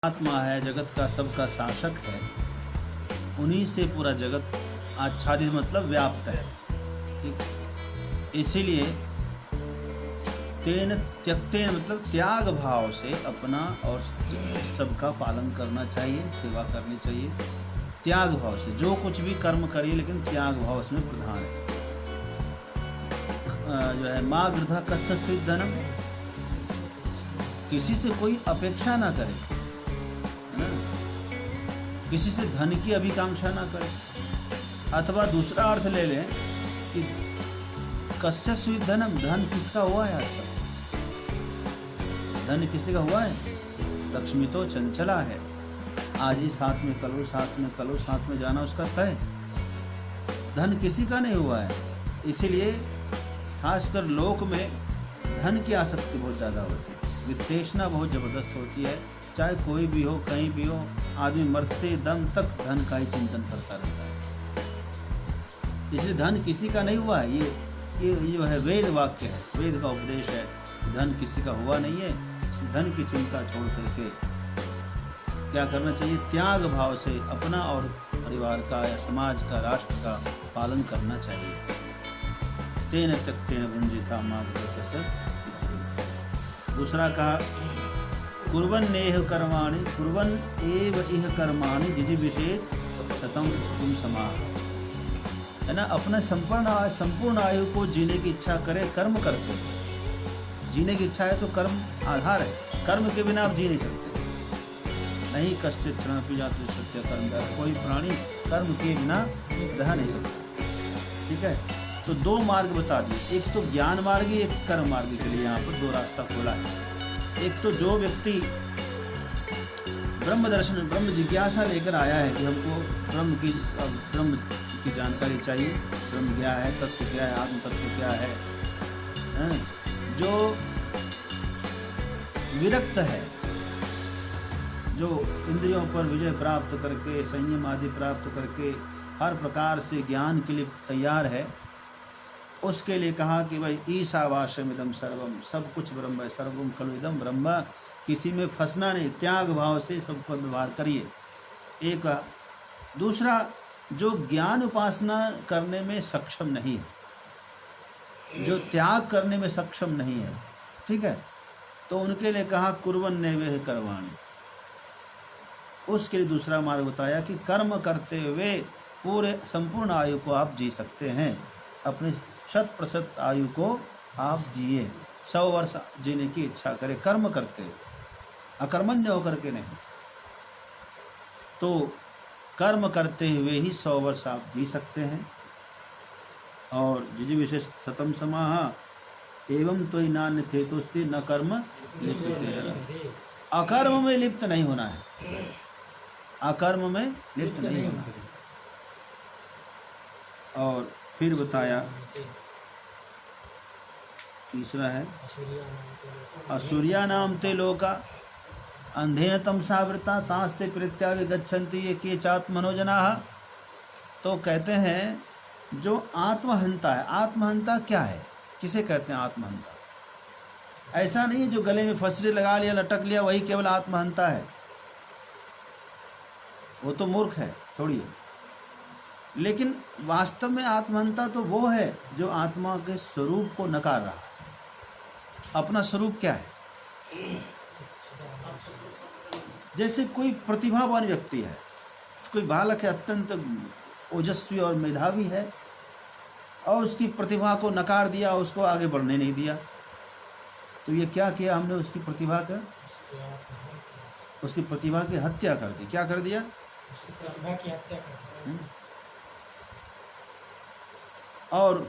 आत्मा है, जगत का सबका शासक है, उन्हीं से पूरा जगत आच्छादित मतलब व्याप्त है। ठीक, इसीलिए तेन त्यक्तेन मतलब त्याग भाव से अपना और सबका पालन करना चाहिए, सेवा करनी चाहिए। त्याग भाव से जो कुछ भी कर्म करिए, लेकिन त्याग भाव इसमें प्रधान है। जो है माँ गृधा कस्य धनम, किसी से कोई अपेक्षा ना करे, है ना, किसी से धन की अभिकांक्षा ना करे। अथवा दूसरा अर्थ ले लें कि कस्य स्वीत धनम, धन किसका हुआ है आज तक? धन किसी का हुआ है? लक्ष्मी तो चंचला है, आज ही साथ में कलो, साथ में कलो, साथ में जाना उसका तय। धन किसी का नहीं हुआ है। इसीलिए खासकर लोक में धन की आसक्ति बहुत ज़्यादा होती है, वित्तेषणा बहुत ज़बरदस्त होती है। चाहे कोई भी हो, कहीं भी हो, आदमी मरते दम तक धन का ही चिंतन करता रहता है। इसलिए धन किसी का नहीं हुआ है। ये जो है वेद वाक्य है, वेद का उपदेश है। धन किसी का हुआ नहीं है। इस धन की चिंता छोड़ करके क्या करना चाहिए? त्याग भाव से अपना और परिवार का या समाज का, राष्ट्र का पालन करना चाहिए। तेन त्यक्तेन भुंजिता मां गृहस्य। दूसरा कहा कुर्वन् नेह कर्माणि कुर्वन् एव इह कर्माणि जिजीविषेत् शतं तुम समाह, है ना। अपने संपूर्ण आयु को जीने की इच्छा करे, कर्म करते। जीने की इच्छा है तो कर्म आधार है, कर्म के बिना आप जी नहीं सकते। नहीं कश्चित् क्षणमपि जातु सत्य कर्म, कोई प्राणी कर्म के बिना रह नहीं सकता। ठीक है, तो दो मार्ग बता दिए, एक तो ज्ञान मार्गी, एक कर्म मार्गी के लिए यहाँ पर दो रास्ता खोला है। एक तो जो व्यक्ति ब्रह्म दर्शन, ब्रह्म जिज्ञासा लेकर आया है कि हमको ब्रह्म की जानकारी चाहिए, ब्रह्म क्या है, तत्व क्या है, आत्म तत्व क्या है, जो विरक्त है, जो इंद्रियों पर विजय प्राप्त करके, संयम आदि प्राप्त करके हर प्रकार से ज्ञान के लिए तैयार है, उसके लिए कहा कि भाई ईशावास्यमिदं सर्वम, सब कुछ ब्रह्म है, सर्वम खलु इदं ब्रह्म। किसी में फंसना नहीं, त्याग भाव से सबको व्यवहार करिए। एक दूसरा, जो ज्ञान उपासना करने में सक्षम नहीं है, जो त्याग करने में सक्षम नहीं है, ठीक है, तो उनके लिए कहा कुर्वन् नैवेह कर्माणि। उसके लिए दूसरा मार्ग बताया कि कर्म करते हुए पूरे संपूर्ण आयु को आप जी सकते हैं। अपनी 100% आयु को आप जिए, 100 वर्ष जीने की इच्छा करें, कर्म करते, अकर्मण्य होकर के नहीं। तो कर्म करते हुए ही 100 वर्ष आप जी सकते हैं। और जिजीविषेत् शतं समाह एवं तो नान्य थे तो न कर्म लिप्त। अकर्म में लिप्त नहीं होना है, अकर्म में लिप्त नहीं होना है। और फिर बताया तीसरा है असुरिया नाम ते लोका अंधेन तमसावृता तास्ते प्रीत्या विगच्छन्ति ये के चात्मनोजनाः। तो कहते हैं जो आत्महंता है, आत्महंता क्या है, किसे कहते हैं आत्महंता? ऐसा नहीं है जो गले में फंसरी लगा लिया, लटक लिया, वही केवल आत्महंता है। वो तो मूर्ख है, छोड़िए। लेकिन वास्तव में आत्महंता तो वो है जो आत्मा के स्वरूप को नकार रहा है। अपना स्वरूप क्या है? जैसे कोई प्रतिभावान व्यक्ति है, कोई बालक है, अत्यंत ओजस्वी और मेधावी है, और उसकी प्रतिभा को नकार दिया, उसको आगे बढ़ने नहीं दिया, तो ये क्या किया हमने? उसकी प्रतिभा की हत्या कर दी। क्या कर दिया? उसकी प्रतिभा की हत्या कर दी। और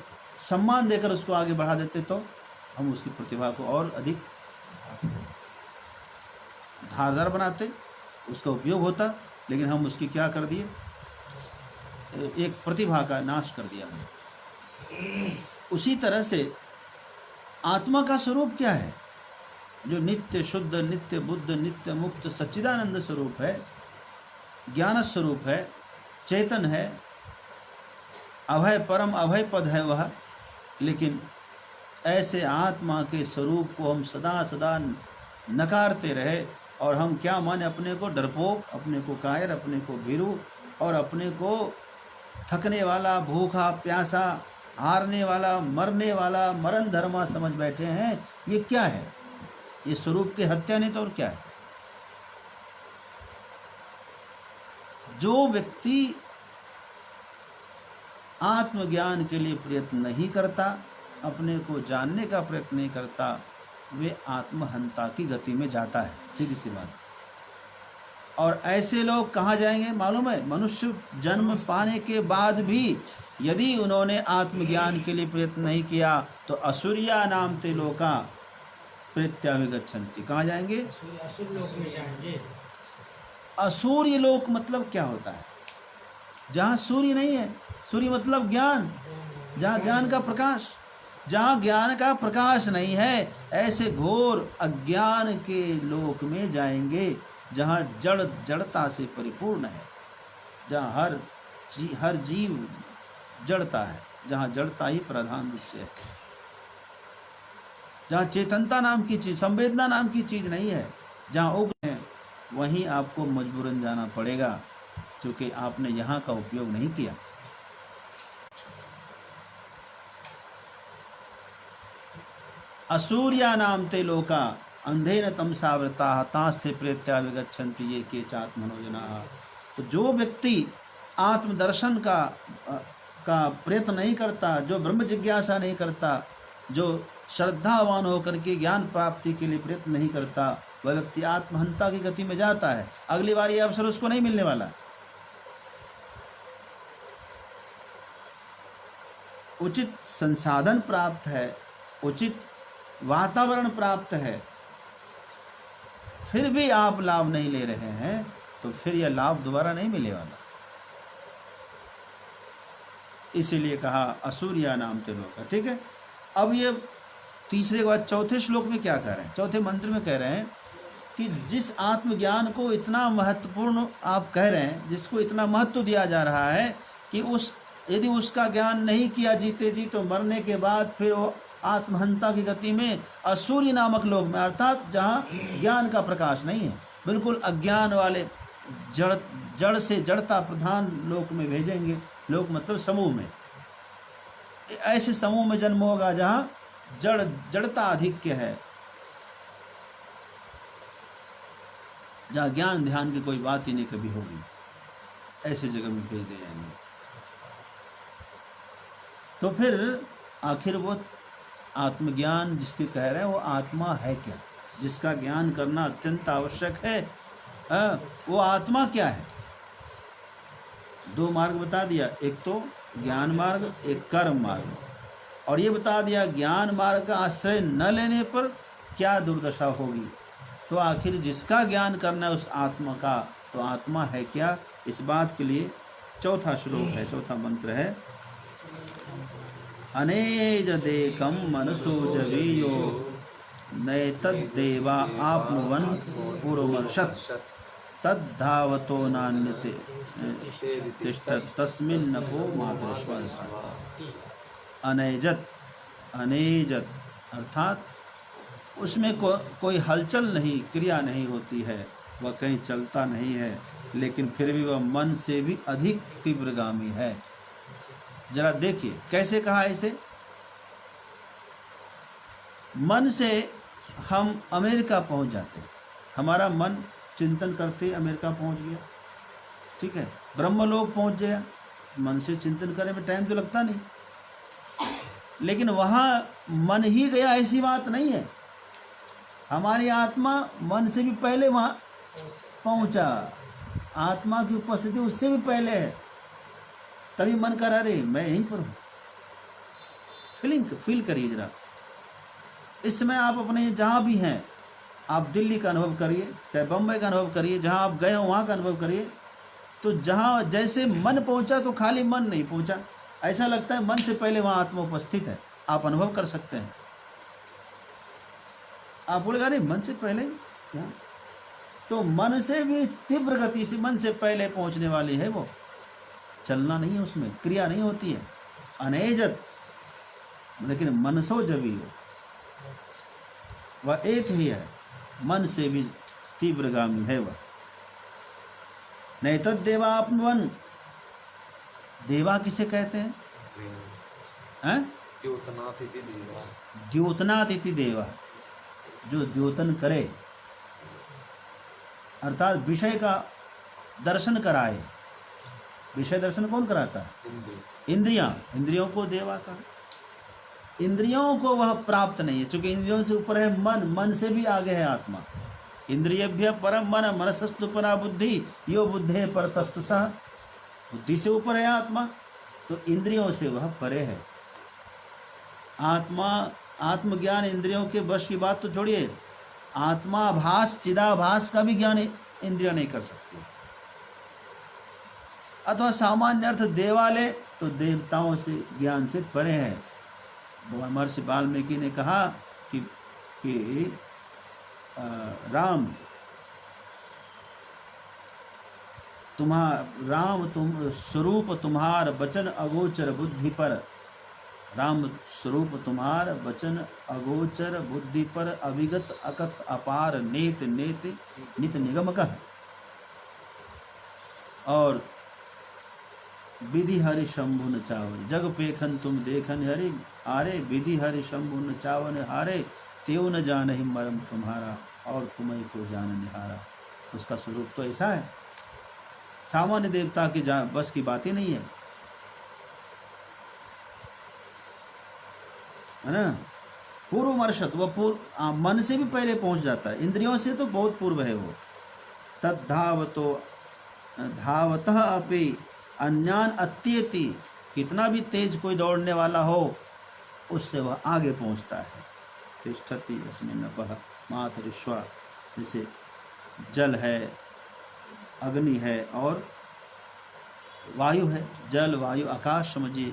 सम्मान देकर उसको आगे बढ़ा देते तो हम उसकी प्रतिभा को और अधिक धारदार बनाते, उसका उपयोग होता। लेकिन हम उसकी क्या कर दिए? एक प्रतिभा का नाश कर दिया हमने। उसी तरह से आत्मा का स्वरूप क्या है? जो नित्य शुद्ध, नित्य बुद्ध, नित्य मुक्त सच्चिदानंद स्वरूप है, ज्ञान स्वरूप है, चेतन है, अभय परम अभय पद है वह। लेकिन ऐसे आत्मा के स्वरूप को हम सदा सदा नकारते रहे, और हम क्या माने अपने को डरपोक, अपने को कायर, अपने को भीरू और अपने को थकने वाला, भूखा प्यासा, हारने वाला, मरने वाला, मरण धर्मा समझ बैठे हैं। ये क्या है? ये स्वरूप की हत्या नहीं तो और क्या है? जो व्यक्ति आत्मज्ञान के लिए प्रयत्न नहीं करता, अपने को जानने का प्रयत्न नहीं करता, वे आत्महंता की गति में जाता है, सीधी सी बात। और ऐसे लोग कहाँ जाएंगे मालूम है? मनुष्य जन्म पाने के बाद भी यदि उन्होंने आत्मज्ञान के लिए प्रयत्न नहीं किया तो असुरिया नाम ते लोका प्रत्याविगच्छन्ति। कहाँ जाएंगे? असुर लोक में जाएंगे। असूर्य लोक मतलब क्या होता है? जहाँ सूर्य नहीं है। सूर्य मतलब ज्ञान, जहाँ ज्ञान का प्रकाश। जहाँ ज्ञान का प्रकाश नहीं है, ऐसे घोर अज्ञान के लोक में जाएंगे, जहाँ जड़ता से परिपूर्ण है, जहाँ हर जीव जड़ता है, जहाँ जड़ता ही प्रधान रूप से है, जहाँ चेतनता नाम की चीज, संवेदना नाम की चीज नहीं है, जहाँ उग्र है, वहीं आपको मजबूरन जाना पड़ेगा, क्योंकि आपने यहाँ का उपयोग नहीं किया। असूर्या नाम ते लोका अंधेन तमसावृता तास्ते प्रेत्याविगच्छन्ति ये के चात्मनोजना। तो जो व्यक्ति आत्मदर्शन का प्रयत्न नहीं करता, जो ब्रह्म जिज्ञासा नहीं करता, जो श्रद्धावान होकर के ज्ञान प्राप्ति के लिए प्रयत्न नहीं करता, वह व्यक्ति आत्महंता की गति में जाता है। अगली बार ये अवसर उसको नहीं मिलने वाला। उचित संसाधन प्राप्त है, उचित वातावरण प्राप्त है, फिर भी आप लाभ नहीं ले रहे हैं, तो फिर यह लाभ दोबारा नहीं मिलने वाला। इसीलिए कहा असूर्या नाम ते लोका। ठीक है। अब ये तीसरे के बाद चौथे श्लोक में क्या कह रहे हैं? चौथे मंत्र में कह रहे हैं कि जिस आत्मज्ञान को इतना महत्वपूर्ण आप कह रहे हैं, जिसको इतना महत्व दिया जा रहा है कि यदि उसका ज्ञान नहीं किया जीते जी, तो मरने के बाद फिर वो आत्महंता की गति में असूर्य नामक लोक में, अर्थात जहाँ ज्ञान का प्रकाश नहीं है, बिल्कुल अज्ञान वाले जड़ से जड़ता प्रधान लोक में भेजेंगे। लोक मतलब समूह में। ऐसे समूह में जन्म होगा जहाँ जड़ता अधिक्य है, जहाँ ज्ञान ध्यान की कोई बात ही नहीं कभी होगी, ऐसे जगह में भेज दिए जाएंगे। तो फिर आखिर वो आत्मज्ञान जिसके कह रहे हैं, वो आत्मा है क्या, जिसका ज्ञान करना अत्यंत आवश्यक है, वो आत्मा क्या है? दो मार्ग बता दिया, एक तो ज्ञान मार्ग, एक कर्म मार्ग, और ये बता दिया ज्ञान मार्ग का आश्रय न लेने पर क्या दुर्दशा होगी। तो आखिर जिसका ज्ञान करना है उस आत्मा का, तो आत्मा है क्या? इस बात के लिए चौथा श्लोक है, चौथा मंत्र है, अनेज देकम मनसो जवीयो नैतद्देवा आपनुवन पूर्वमर्षत् तद्धावतो नान्यते तिष्ठत् तस्मिन्नको मातृश्वर। अनेजत, अनेजत अर्थात उसमें कोई हलचल नहीं, क्रिया नहीं होती है, वह कहीं चलता नहीं है, लेकिन फिर भी वह मन से भी अधिक तीव्रगामी है। जरा देखिए कैसे कहा इसे। मन से हम अमेरिका पहुंच जाते, हमारा मन चिंतन करते अमेरिका पहुंच गया, ठीक है, ब्रह्मलोक पहुंच गया, मन से चिंतन करने में टाइम तो लगता नहीं, लेकिन वहाँ मन ही गया ऐसी बात नहीं है। हमारी आत्मा मन से भी पहले वहाँ पहुँचा, आत्मा की उपस्थिति उससे भी पहले है, तभी मन कर अरे मैं यहीं पर हूँ। फील करिए जरा। इस समय आप अपने जहाँ भी हैं, आप दिल्ली का अनुभव करिए, चाहे बम्बई का अनुभव करिए, जहाँ आप गए हो वहाँ का अनुभव करिए। तो जहाँ जैसे मन पहुँचा तो खाली मन नहीं पहुँचा, ऐसा लगता है मन से पहले वहाँ आत्मा उपस्थित है। आप अनुभव कर सकते हैं। आप बोलेगा अरे मन से पहले क्या? तो मन से भी तीव्र गति से मन से पहले पहुँचने वाली है वो, चलना नहीं है, उसमें क्रिया नहीं होती है। अनेजत लेकिन मनसो जवी हो, वह एक ही है, मन से भी तीव्रगामी है वह। नहीं तद देवापवन, देवा किसे कहते हैं? द्योतनाथ इति देवा, जो द्योतन करे अर्थात विषय का दर्शन कराए। विषय दर्शन कौन कराता है? इंद्रियां, इंद्रियों को देवा का। इंद्रियों को वह प्राप्त नहीं है, क्योंकि इंद्रियों से ऊपर है मन, मन से भी आगे है आत्मा। इंद्रियभ्य परम मन, मनसस्तु परा बुद्धि, यो बुद्धे परतस्तु सः। बुद्धि से ऊपर है आत्मा, तो इंद्रियों से वह परे है। आत्मा, आत्मज्ञान इंद्रियों के वश की बात तो छोड़िए, आत्माभास चिदाभास का भी ज्ञान इंद्रियां नहीं कर सकती। अथवा सामान्य अर्थ देवालय तो देवताओं से ज्ञान से परे है। महर्षि वाल्मीकि ने कहा कि राम तुम स्वरूप तुम्हार वचन अगोचर बुद्धि पर, राम स्वरूप तुम्हार वचन अगोचर बुद्धि पर, अविगत अकथ अपार नेत नेत नित निगम कह। और विधि हरि शंभु न चावन, जग पेखन तुम देखन हरि आरे, विधि हरि शंभु न चावन हारे, तेव न जान ही मरम तुम्हारा, और तुम्हें को जान निहारा। उसका स्वरूप तो ऐसा है, सामान्य देवता की बस की बात ही नहीं है ना। पूर्व मर्षत, वह पूर्व मन से भी पहले पहुंच जाता है, इंद्रियों से तो बहुत पूर्व है वो। तद्धावतो धावतः अपि अन्यान अत्येति, कितना भी तेज कोई दौड़ने वाला हो उससे वह आगे पहुंचता है। तिष्ठति अस्मिन् अपः मातरिश्वा, जैसे जल है, अग्नि है और वायु है। जल वायु आकाश समझिए,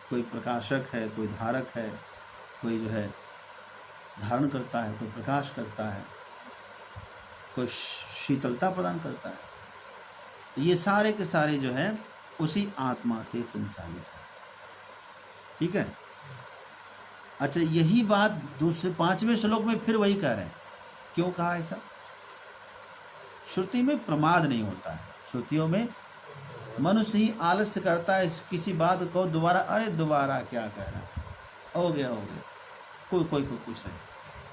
कोई प्रकाशक है, कोई धारक है, कोई जो है धारण करता है, कोई प्रकाश करता है, कोई शीतलता प्रदान करता है। ये सारे के सारे जो है उसी आत्मा से संचालित है। ठीक है। अच्छा, यही बात दूसरे 5वें श्लोक में फिर वही कह रहे हैं। क्यों कहा ऐसा? श्रुति में प्रमाद नहीं होता है। श्रुतियों में मनुष्य ही आलस्य करता है, किसी बात को दोबारा, अरे दोबारा क्या कह रहा, हो गया कोई कुछ नहीं,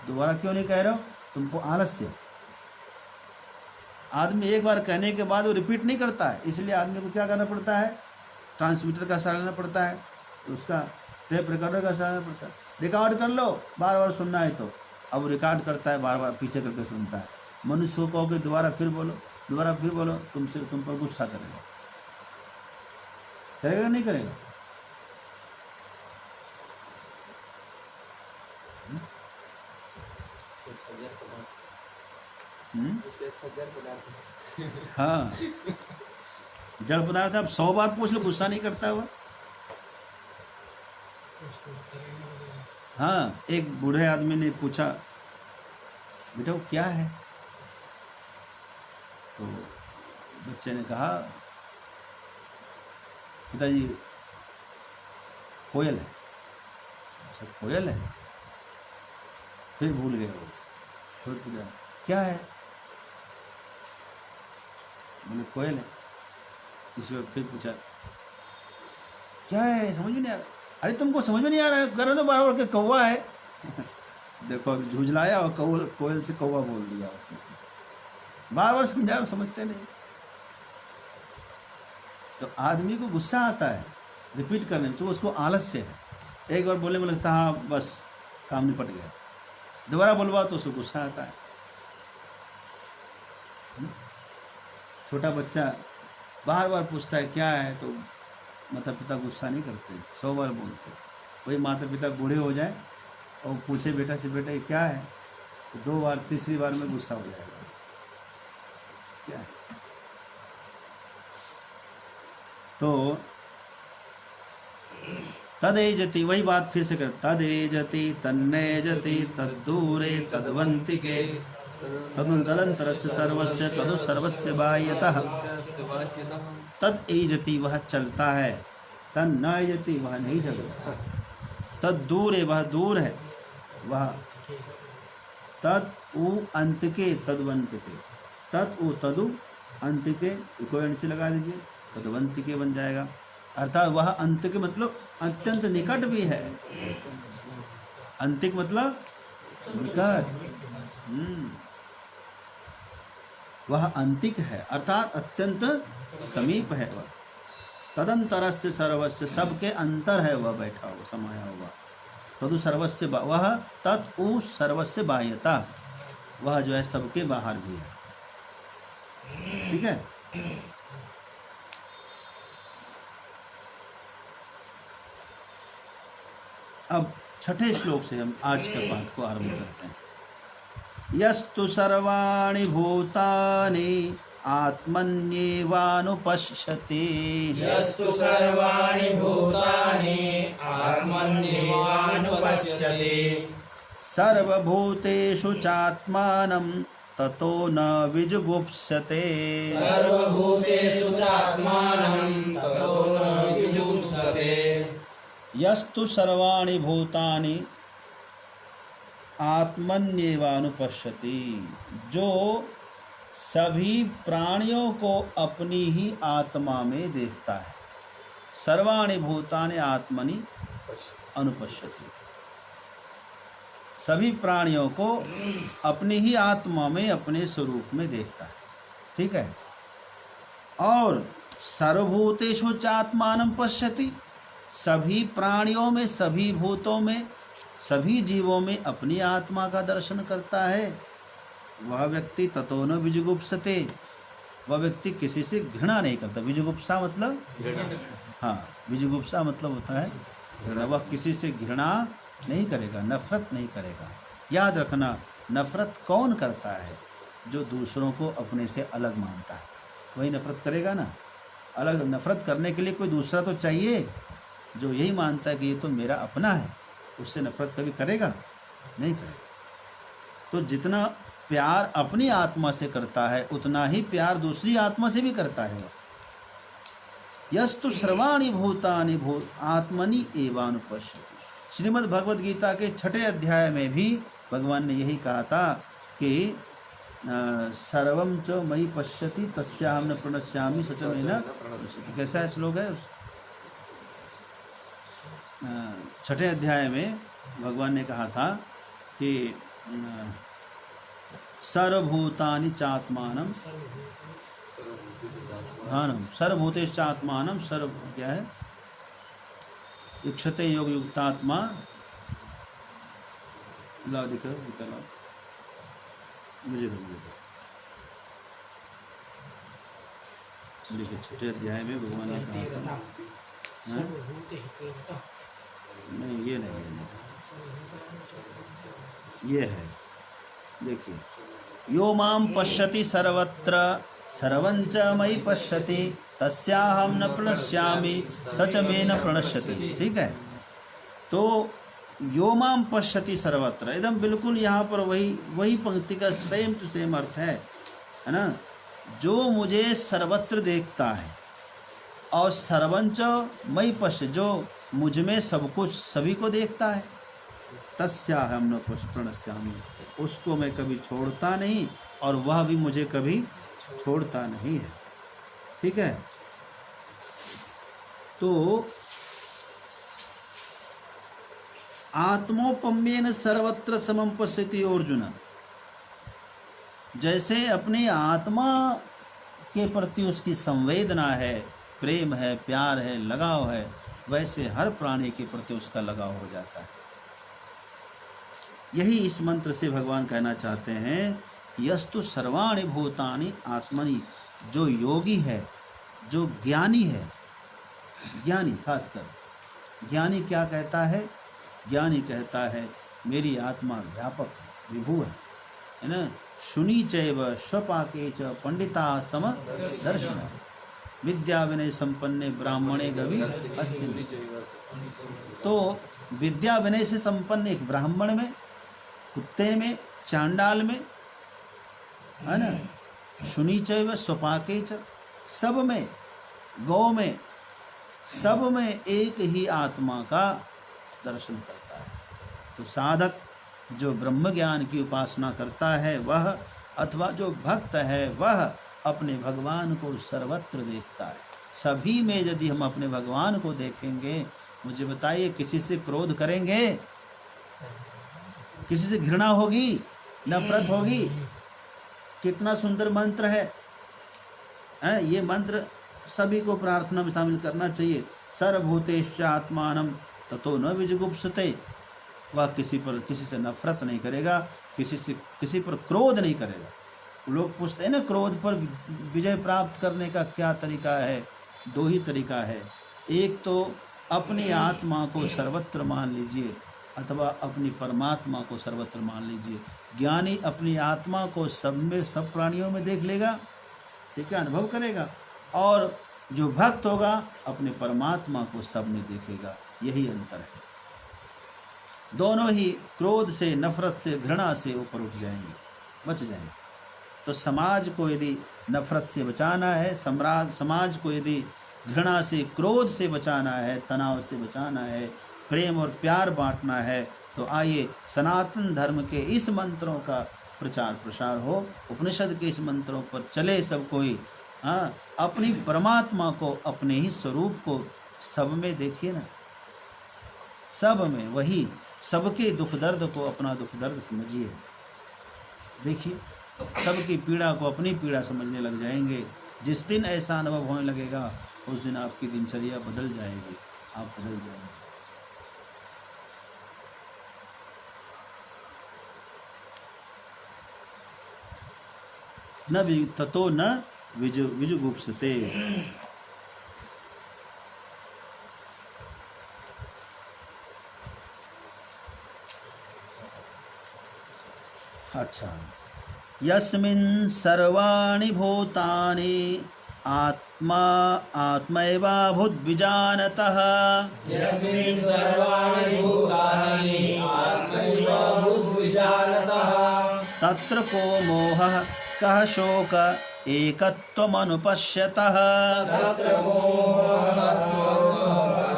दोबारा क्यों नहीं कह रहे हो, तुमको आलस्य। आदमी एक बार कहने के बाद वो रिपीट नहीं करता है, इसलिए आदमी को क्या करना पड़ता है, ट्रांसमीटर का सहारा लेना पड़ता है, उसका टेप रिकॉर्डर का सहारा लेना पड़ता है। रिकॉर्ड कर लो, बार बार सुनना है तो अब रिकॉर्ड करता है, बार बार पीछे करके सुनता है। मनुष्य को कहोगे दोबारा फिर बोलो, दोबारा फिर बोलो, तुम पर गुस्सा करेगा। करेगा नहीं करेगा? हाँ, जड़ पदार्थ आप 100 बार पूछ लो, गुस्सा नहीं करता हुआ। हाँ, एक बूढ़े आदमी ने पूछा, बेटा वो क्या है? तो बच्चे ने कहा, पिताजी कोयल है। अच्छा कोयल है? फिर भूल गए वो, फिर पूछा क्या है? बोले कोयल है। इसी वक्त फिर पूछा क्या है, समझ में नहीं आ रहा। अरे तुमको समझ में नहीं आ रहा है, कर दो बार के कौवा है। देखो झुझलाया और कोयल से कौवा बोल दिया। बार बार समझाओ, समझते नहीं। तो आदमी को गुस्सा आता है रिपीट करने में, तो उसको आलस्य है। एक बार बोलने में लगता हाँ बस काम निपट गया, दोबारा बोलवा तो उसको गुस्सा आता है। छोटा बच्चा बार बार पूछता है क्या है, तो माता पिता गुस्सा नहीं करते, 100 बार बोलते। वही माता पिता बूढ़े हो जाए और पूछे बेटा से, बेटा ये क्या है, तो 2 बार, तीसरी बार में गुस्सा हो जाएगा। क्या है? तो तदेजति, वही बात फिर से कर, तदेजति तन्नेजति तद्दूरे तद्वंतिके तदंतरस्य सर्वस्य तदु सर्वस्य बाह्यतः। तद एजति, वह चलता है, तन न एजति, वह नहीं चलता। तद दूर है, वह दूर है, वह तद उ अंत के तद्वंत के, तत् उ तदु अंत के, कोई नीचे लगा दीजिए, तद्वंत के बन जाएगा। अर्थात वह अंत के मतलब अत्यंत निकट भी है। अंतिक मतलब निकट। वह अंतिक है अर्थात अत्यंत समीप है वह। तदंतरस्य सर्वस्य, सबके अंतर है वह बैठा हुआ समाया हुआ। तदु सर्वस्य वह तत् उ सर्वस्य बाह्यता, वह जो है सबके बाहर भी है। ठीक है। अब छठे श्लोक से हम आज के पाठ को आरंभ करते हैं। यस्तु सर्वाणि भूतानि आत्मन्येवानुपश्यति, यस्तु सर्वाणि भूतानि आत्मन्येवानुपश्यति, सर्वभूतेषु चात्मानं ततो न विजुगुप्स्यते, सर्वभूतेषु चात्मानं ततो न विजुगुप्स्यते। यस्तु सर्वाणि भूतानि आत्मन्येवानुपश्यति, जो सभी प्राणियों को अपनी ही आत्मा में देखता है। सर्वाणि भूतानि आत्मनि अनुपश्यति, सभी प्राणियों को अपनी ही आत्मा में अपने स्वरूप में देखता है। ठीक है। और सर्वभूतेषु चात्मानं पश्यति, सभी प्राणियों में, सभी भूतों में, सभी जीवों में अपनी आत्मा का दर्शन करता है। वह व्यक्ति ततो न विजुगुप्सते, वह व्यक्ति किसी से घृणा नहीं करता। विजुगुप्सा मतलब हाँ, विजुगुप्सा मतलब होता है घृणा। वह किसी से घृणा नहीं करेगा, नफरत नहीं करेगा। याद रखना, नफरत कौन करता है? जो दूसरों को अपने से अलग मानता है, वही नफरत करेगा ना। अलग नफरत करने के लिए कोई दूसरा तो चाहिए। जो यही मानता है कि ये तो मेरा अपना है, उससे नफरत कभी करेगा? नहीं करेगा। तो जितना प्यार अपनी आत्मा से करता है, उतना ही प्यार दूसरी आत्मा से भी करता है। यस्तु सर्वाणि भूतानि आत्मनि एवानुपश्यति। श्रीमद् भगवद गीता के 6ठे अध्याय में भी भगवान ने यही कहा था कि सर्वं च मयि पश्यति तस्याहं न प्रणश्यामि स च मे न। कैसा है श्लोक है? 6ठे अध्याय में भगवान ने कहा था कि सर्वभूतानि चात्मानं, सर्वभूतेषु चात्मानं, सर्व क्या है? इक्षते योग युक्तात्मा। लाओ दिखो, निकालो मुझे देखिए 6ठे अध्याय में भगवान ने कहा था। नहीं, ये नहीं है, ये है। देखिए, यो माम पश्यति सर्वत्र सर्वंच मयि पश्यति तस्याहं न प्रणश्यामि स च मे न प्रणश्यति। ठीक है। तो यो माम पश्यति सर्वत्र, एकदम बिल्कुल यहाँ पर वही पंक्ति का सेम टू सेम अर्थ है ना। जो मुझे सर्वत्र देखता है, और सर्वंच मयि पश्य, जो मुझ में सब कुछ सभी को देखता है, तस्याहं न प्रणश्यामि, उसको मैं कभी छोड़ता नहीं और वह भी मुझे कभी छोड़ता नहीं है। ठीक है। तो आत्मोपम्येन सर्वत्र समं पश्यति अर्जुन, जैसे अपनी आत्मा के प्रति उसकी संवेदना है, प्रेम है, प्यार है, लगाव है, वैसे हर प्राणी के प्रति उसका लगाव हो जाता है। यही इस मंत्र से भगवान कहना चाहते हैं, यस्तु सर्वाणि भूतानि आत्मनि। जो योगी है, जो ज्ञानी है, ज्ञानी खासकर ज्ञानी क्या कहता है? ज्ञानी कहता है मेरी आत्मा व्यापक है, विभु है ना। शुनि चैव स्वपाके च पंडिता सम दर्शन विद्या विनय संपन्ने ब्राह्मणे गवि अस्ति। तो विद्या विनय से संपन्न एक ब्राह्मण में, कुत्ते में, चांडाल में, है ना, शुनि चैव स्वपाके च, सब में, गौ में, सब में एक ही आत्मा का दर्शन करता है। तो साधक जो ब्रह्म ज्ञान की उपासना करता है वह, अथवा जो भक्त है वह अपने भगवान को सर्वत्र देखता है। सभी में यदि हम अपने भगवान को देखेंगे, मुझे बताइए किसी से क्रोध करेंगे? किसी से घृणा होगी? नफरत होगी? कितना सुंदर मंत्र है, ये मंत्र सभी को प्रार्थना में शामिल करना चाहिए। सर्वभूतेश्च आत्मानं ततो न विजुगुप्सते। वह किसी से नफरत नहीं करेगा, किसी पर क्रोध नहीं करेगा। लोग पूछते हैं ना, क्रोध पर विजय प्राप्त करने का क्या तरीका है? दो ही तरीका है। एक तो अपनी आत्मा को सर्वत्र मान लीजिए, अथवा अपनी परमात्मा को सर्वत्र मान लीजिए। ज्ञानी अपनी आत्मा को सब प्राणियों में देख लेगा, ठीक है, अनुभव करेगा। और जो भक्त होगा अपने परमात्मा को सब में देखेगा। यही अंतर है। दोनों ही क्रोध से, नफरत से, घृणा से ऊपर उठ जाएंगे, बच जाएंगे। तो समाज को यदि नफरत से बचाना है, समाज को यदि घृणा से, क्रोध से बचाना है, तनाव से बचाना है, प्रेम और प्यार बांटना है, तो आइए सनातन धर्म के इस मंत्रों का प्रचार प्रसार हो। उपनिषद के इस मंत्रों पर चले सब कोई। हाँ, अपनी परमात्मा को, अपने ही स्वरूप को सब में देखिए ना, सब में। वही सबके दुख दर्द को अपना दुख दर्द समझिए। देखिए, सबकी पीड़ा को अपनी पीड़ा समझने लग जाएंगे। जिस दिन ऐसा अनुभव होने लगेगा, उस दिन आपकी दिनचर्या बदल जाएगी, आप बदल जाएंगे। न ततो न विजुगुप्सते। अच्छा, यस्मिन् सर्वाणि भूतानि आत्मैवाभूद्विजानतः। यस्मिन् सर्वाणि भूतानि आत्मैवाभूद्विजानतः। तत्र को मोहः कः शोक एकत्वमनुपश्यतः। तत्र मोहः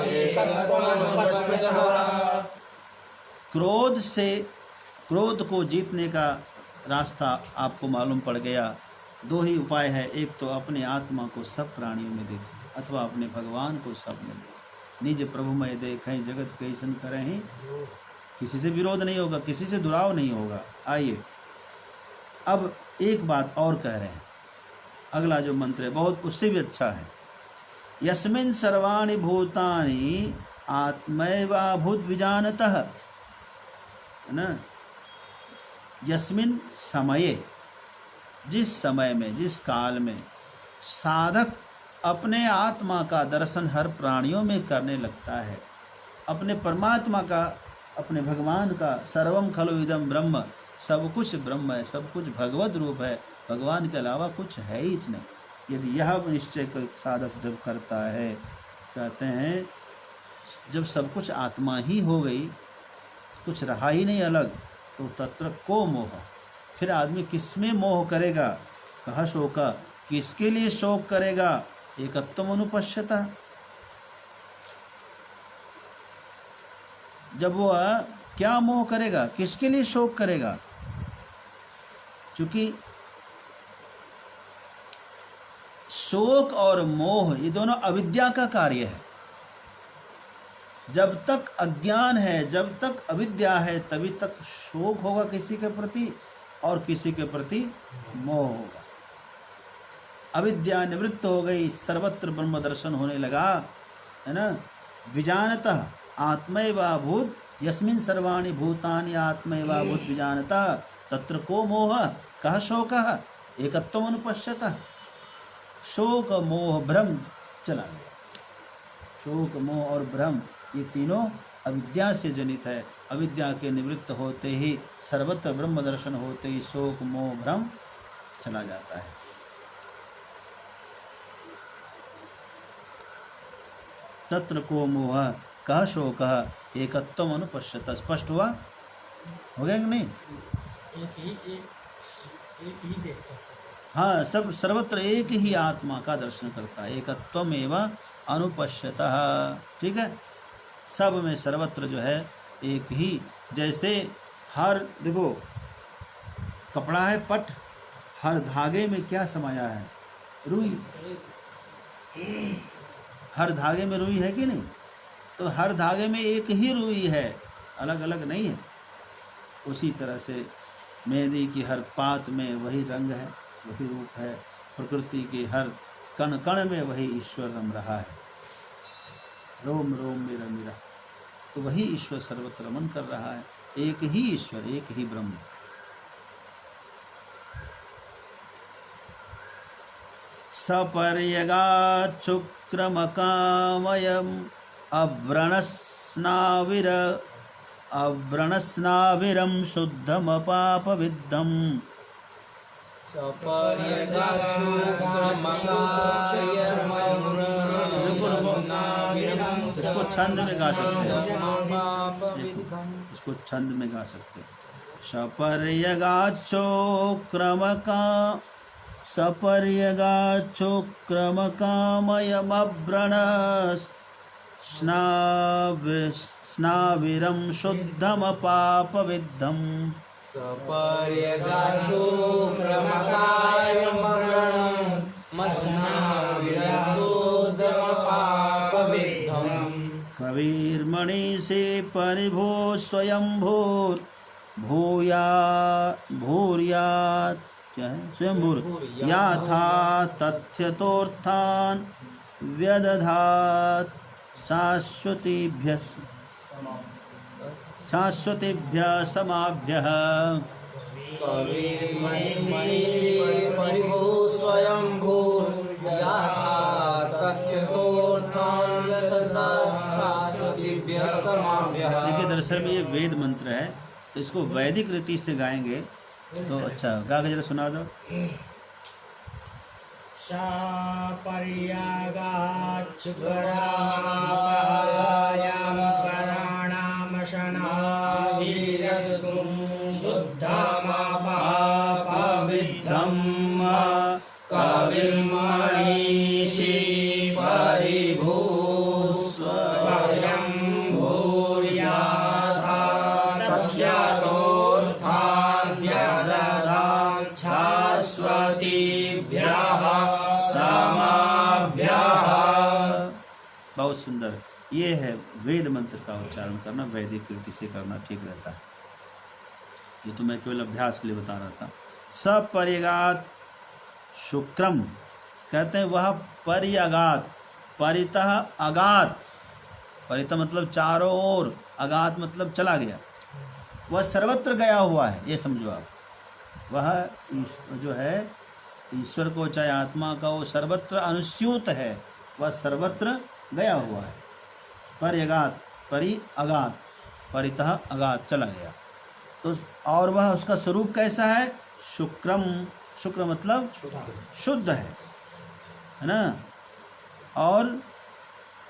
एकत्वमनुपश्यतः। क्रोध को जीतने का रास्ता आपको मालूम पड़ गया। दो ही उपाय है, एक तो अपने आत्मा को सब प्राणियों में देखें, अथवा अपने भगवान को सब में देखें। निज प्रभुमय देखें जगत कैसन करें। किसी से विरोध नहीं होगा, किसी से दुराव नहीं होगा। आइए अब एक बात और कह रहे हैं। अगला जो मंत्र है बहुत उससे भी अच्छा है। यस्मिन् सर्वाणि भूतानि आत्मैवाभूद्विजानतः, है ना। यस्मिन् समये, जिस समय में, जिस काल में साधक अपने आत्मा का दर्शन हर प्राणियों में करने लगता है, अपने परमात्मा का, अपने भगवान का, सर्वम खलु इदम ब्रह्म, सब कुछ ब्रह्म है, सब कुछ भगवत रूप है, भगवान के अलावा कुछ है ही नहीं। यदि यह निश्चय कोई साधक जब करता है, कहते हैं जब सब कुछ आत्मा ही हो गई, कुछ रहा ही नहीं अलग, तो तत्र को मोह, फिर आदमी किसमें मोह करेगा? कहा शोका, किसके लिए शोक करेगा? एकत्वम अनुपश्यता। जब वह क्या मोह करेगा, किसके लिए शोक करेगा? क्योंकि शोक और मोह ये दोनों अविद्या का कार्य है। जब तक अज्ञान है, जब तक अविद्या है, तभी तक शोक होगा किसी के प्रति और किसी के प्रति मोह होगा। अविद्या निवृत्त हो गई, सर्वत्र ब्रह्म दर्शन होने लगा, है ना। विजानतः आत्मैवाभूत यस्मिन् सर्वाणि भूतानि आत्मैवाभूत विजानतः तत्र को मोह कः शोकः एकत्वम् अनुपश्यतः। शोक मोह भ्रम चला गया। शोक मोह और भ्रम ये तीनों अविद्या से जनित है। अविद्या के निवृत्त होते ही, सर्वत्र ब्रह्म दर्शन होते ही शोक मोह भ्रम चला जाता है। तत्र को मोह कः शोकः एकत्वम् अनुपश्यतः। स्पष्ट हुआ? हो गया कि नहीं? एक ही देखता है। हाँ, सब सर्वत्र एक ही आत्मा का दर्शन करता है। एकत्वम एवं अनुपश्यतः, ठीक है। सब में सर्वत्र जो है एक ही, जैसे हर देखो कपड़ा है पट, हर धागे में क्या समाया है? रुई। हर धागे में रुई है कि नहीं? तो हर धागे में एक ही रुई है, अलग अलग नहीं है। उसी तरह से मेहंदी की हर पात में वही रंग है, वही रूप है। प्रकृति के हर कण कण में वही ईश्वर रम रहा है, रोम रोम में रम रहा। तो वही ईश्वर सर्वत्र रमन कर रहा है। एक ही ईश्वर, एक ही ब्रह्म। सपर्यगात् शुक्रमकामयम् अव्रणस्नाविरं शुद्धमपापविद्धम्। इसको छंद में गा सकते हैं, इसको छंद में गा सकते हैं। सपर्यगाच्छोक्रमकामयमव्रणस्नाविरं शुद्धमपापविद्धम्। कविर्मणिषे परिभो स्वयंभूर् भूर्यात् क्या है? स्वयंभूर् याथा तथ्यतोर्थान् व्यदधात् शाश्वतेभ्यः समाभ्यः। देखिए दरअसल में ये वेद मंत्र है, तो इसको वैदिक रीति से गाएंगे तो अच्छा। गा के जरा सुना दो। कविर्मणिषि परिभो स्वयंभूर्याथा तथ्यतोर्थान् व्यदधात् शाश्वतेभ्यः समाभ्यः। बहुत सुंदर। ये है वेद मंत्र का उच्चारण करना, वैदिक रीति से करना ठीक रहता है। ये तो मैं केवल अभ्यास के लिए बता रहा था। सपर्यगात् शुक्रम कहते हैं वह पर्यगात, परितः अगात। परितः मतलब चारों ओर, अगात मतलब चला गया। वह सर्वत्र गया हुआ है, ये समझो आप। वह जो है ईश्वर को, चाहे आत्मा का, वो सर्वत्र अनुस्यूत है, वह सर्वत्र गया हुआ है। पर्यगात, परि अगात, परितः अगात चला गया। तो और वह उसका स्वरूप कैसा है? शुक्रम। शुक्र मतलब शुद्ध है ना। और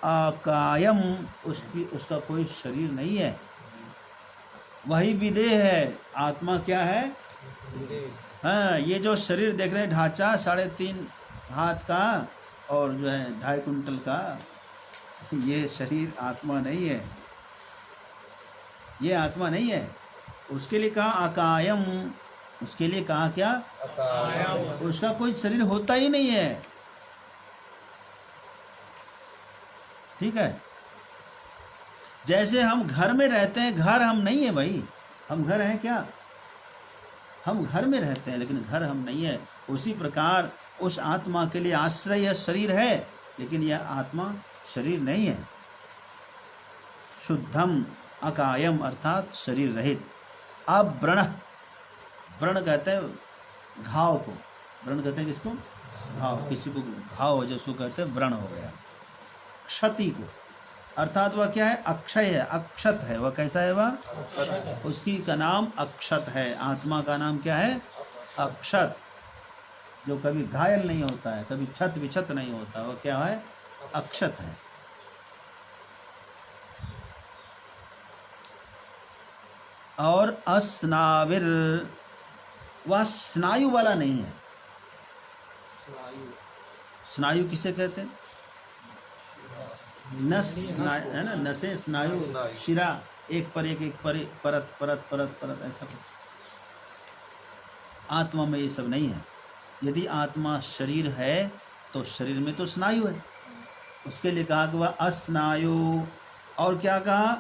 अकायम, उसका कोई शरीर नहीं है, वही विदेह है। आत्मा क्या है? हाँ, ये जो शरीर देख रहे हैं, ढांचा 3.5 हाथ का और जो है 2.5 कुंटल का, ये शरीर आत्मा नहीं है, ये आत्मा नहीं है। उसके लिए कहा अकायम, उसके लिए कहा क्या? अकायम। उसका कोई शरीर होता ही नहीं है। ठीक है। जैसे हम घर में रहते हैं, घर हम नहीं है भाई, हम घर हैं क्या? हम घर में रहते हैं लेकिन घर हम नहीं है। उसी प्रकार उस आत्मा के लिए आश्रय शरीर है, लेकिन यह आत्मा शरीर नहीं है। शुद्धम अकायम अर्थात शरीर रहित। अब व्रण कहते हैं घाव को। व्रण कहते हैं किसको? घाव। किसी को घाव हो जो उसको कहते हैं व्रण हो गया। क्षति को, अर्थात वह क्या है? अक्षय है, अक्षत है। वह कैसा है? वह उसकी का नाम अक्षत है। आत्मा का नाम क्या है? अक्षत। जो कभी घायल नहीं होता है, कभी छत विछत नहीं होता, वह क्या है? अक्षत है। और अस्नाविर, वह स्नायु वाला नहीं है। स्नायु किसे कहते हैं? नस है ना, नसें, स्नायु, शिरा, एक पर एक परत परत परत परत ऐसा कुछ। आत्मा में ये सब नहीं है। यदि आत्मा शरीर है तो शरीर में तो स्नायु है, उसके लिए कहा कि वह अस्नायु, और क्या कहा,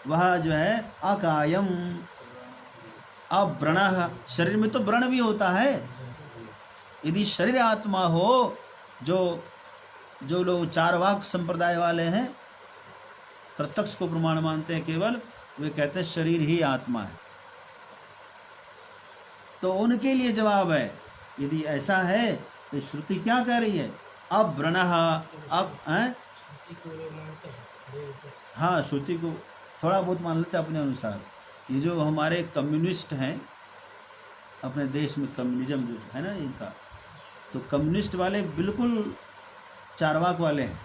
वह जो है अकायम अव्रणः, शरीर में तो व्रण भी होता है। यदि शरीर आत्मा हो, जो लोग चारवाक संप्रदाय वाले हैं, प्रत्यक्ष को प्रमाण मानते हैं केवल, वे कहते हैं शरीर ही आत्मा है। तो उनके लिए जवाब है, यदि ऐसा है तो श्रुति क्या कह रही है, अब व्रणः, अब श्रुति को लोग मानते हैं देव को। हाँ, श्रुति को थोड़ा बहुत मान लेते हैं अपने अनुसार। ये जो हमारे कम्युनिस्ट हैं, अपने देश में कम्युनिज्म जो है ना इनका, तो कम्युनिस्ट वाले बिल्कुल चारवाक वाले हैं।